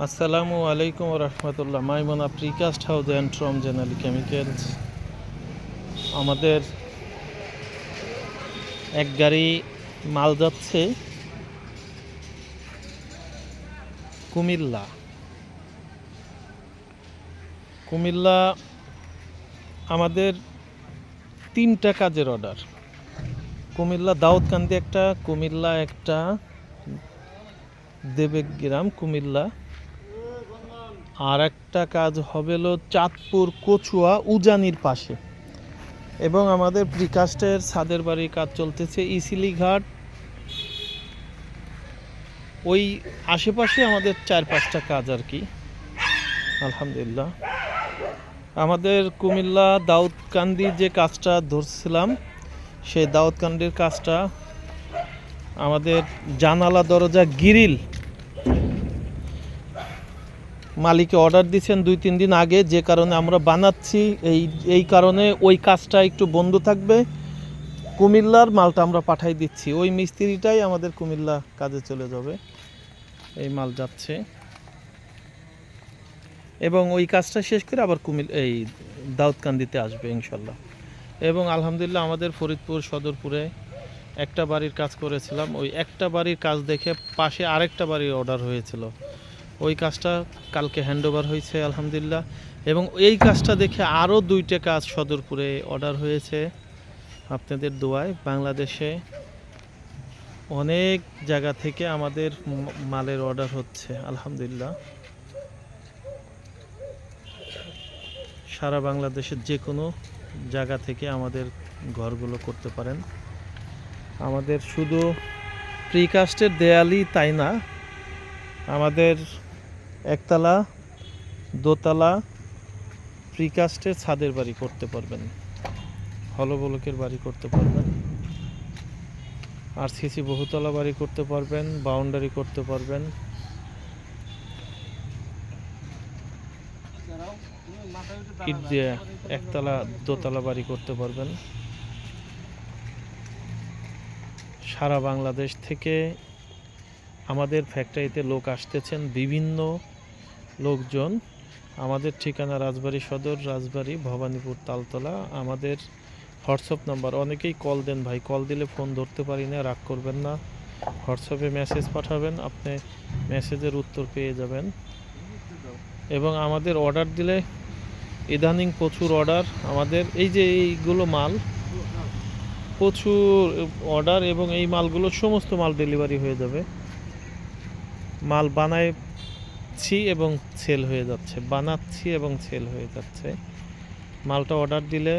আসসালামু আলাইকুম রহমতুল্লাহ। Maimuna precast house and Ramzan Ali chemicals. আমাদের এক গাড়ি মাল যাচ্ছে কুমিল্লা। আমাদের 3টা কাজের অর্ডার। কুমিল্লা দাউদকান্দি একটা, কুমিল্লা একটা, দেবগ্রাম কুমিল্লা, আর একটা কাজ হবে হলো চাঁদপুর কচুয়া উজানির পাশে। এবং আমাদের প্রিকাস্টের ছাদের বাড়ির কাজ চলতেছে ইসিলি ঘাট, ওই আশেপাশে আমাদের 4-5টা কাজ আর কি। আলহামদুলিল্লাহ। আমাদের কুমিল্লা দাউদকান্দি যে কাজটা ধরছিলাম, সেই দাউদকান্দির কাজটা আমাদের জানালা দরজা গ্রিল মালিকে অর্ডার দিয়েছেন 2-3 দিন আগে, যে কারণে আমরা বানাচ্ছি। এই কারণে ওই কাজটা একটু বন্ধ থাকবে। কুমিল্লার মালটা আমরা পাঠাই দিচ্ছি, ওই মিস্ত্রিটাই আমাদের কুমিল্লা কাজে চলে যাবে। এই মাল যাচ্ছে এবং ওই কাজটা শেষ করে আবার এই দাউদকান্দিতে আসবে ইনশাল্লাহ। এবং আলহামদুলিল্লাহ আমাদের ফরিদপুর সদরপুরে একটা বাড়ির কাজ করেছিলাম, ওই একটা বাড়ির কাজ দেখে পাশে আরেকটা বাড়ির অর্ডার হয়েছিল, ওই কাজটা কালকে হ্যান্ডওভার হয়েছে আলহামদুলিল্লাহ। এবং এই কাজটা দেখে আরও 2টা কাজ সদরপুরে অর্ডার হয়েছে আপনাদের দোয়ায়। বাংলাদেশে অনেক জায়গা থেকে আমাদের মালের অর্ডার হচ্ছে আলহামদুলিল্লাহ। সারা বাংলাদেশের যে কোনো জায়গা থেকে আমাদের ঘরগুলো করতে পারেন। আমাদের শুধু প্রিকাস্টের দেয়ালই তাই না, আমাদের একতলা, দোতলা প্রিকাস্টের ছাদের বাড়ি করতে পারবেন, হলো ব্লকের বাড়ি করতে পারবেন, আরসিসি বহুতলা বাড়ি করতে পারবেন, বাউন্ডারি করতে পারবেন। ইট দিয়ে একতলা দোতলা বাড়ি করতে পারবেন। সারা বাংলাদেশ থেকে আমাদের ফ্যাক্টরিতে লোক আসতেছেন, বিভিন্ন লোকজন। আমাদের ঠিকানা রাজবাড়ী সদর, রাজবাড়ী, ভবানীপুর, তালতলা। আমাদের হোয়াটসঅ্যাপ নাম্বার, অনেকেই কল দেন ভাই, কল দিলে ফোন ধরতে পারি না, রাগ করবেন না। হোয়াটসঅ্যাপে মেসেজ পাঠাবেন, আপনি মেসেজের উত্তর পেয়ে যাবেন। এবং আমাদের অর্ডার দিলে ইদানিং প্রচুর অর্ডার, আমাদের এই যে এইগুলো মাল প্রচুর অর্ডার, এবং এই মালগুলো সমস্ত মাল ডেলিভারি হয়ে যাবে। মাল বানাচ্ছি এবং সেল হয়ে যাচ্ছে, বানাচ্ছি এবং সেল হয়ে যাচ্ছে। মালটা অর্ডার দিলে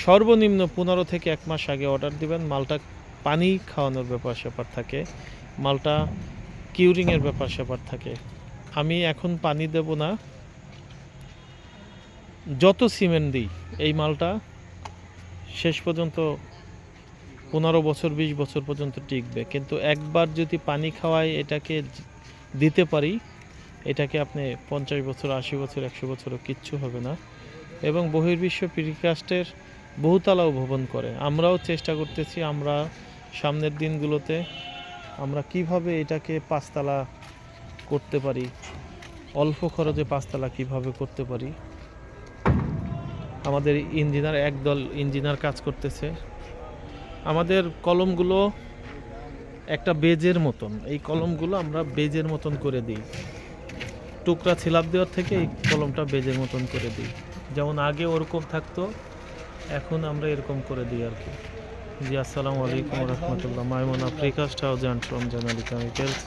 সর্বনিম্ন 15 থেকে 1 মাস আগে অর্ডার দিবেন। মালটা পানি খাওয়ানোর ব্যাপার স্যাপার থাকে, মালটা কিউরিংয়ের ব্যাপার স্যাপার থাকে। আমি এখন পানি দেব না, যত সিমেন্ট দিই এই মালটা শেষ পর্যন্ত 15 বছর 20 বছর পর্যন্ত টিকবে। কিন্তু একবার যদি পানি খাওয়াই এটাকে দিতে পারি, এটাকে আপনি 50 বছর, 80 বছর, 100 বছরও কিচ্ছু হবে না। এবং বহির্বিশ্ব প্রিকাস্টের বহুতলাও ভবন করে। আমরাও চেষ্টা করতেছি, আমরা সামনের দিনগুলোতে আমরা কিভাবে এটাকে 5তলা করতে পারি, অল্প খরচে 5তলা কিভাবে করতে পারি। আমাদের ইঞ্জিনিয়ার, একদল ইঞ্জিনিয়ার কাজ করতেছে। আমাদের কলমগুলো একটা বেজের মতন, এই কলমগুলো আমরা বেজের মতন করে দিই, টুকরা ছিলাপ দেওয়ার থেকে এই কলমটা বেজের মতন করে দিই। যেমন আগে ওরকম থাকতো, এখন আমরা এরকম করে দিই আর কি। জি, আসসালামু আলাইকুম রহমতুল্লাহ। Maimuna precast house and Ramzan Ali chemicals.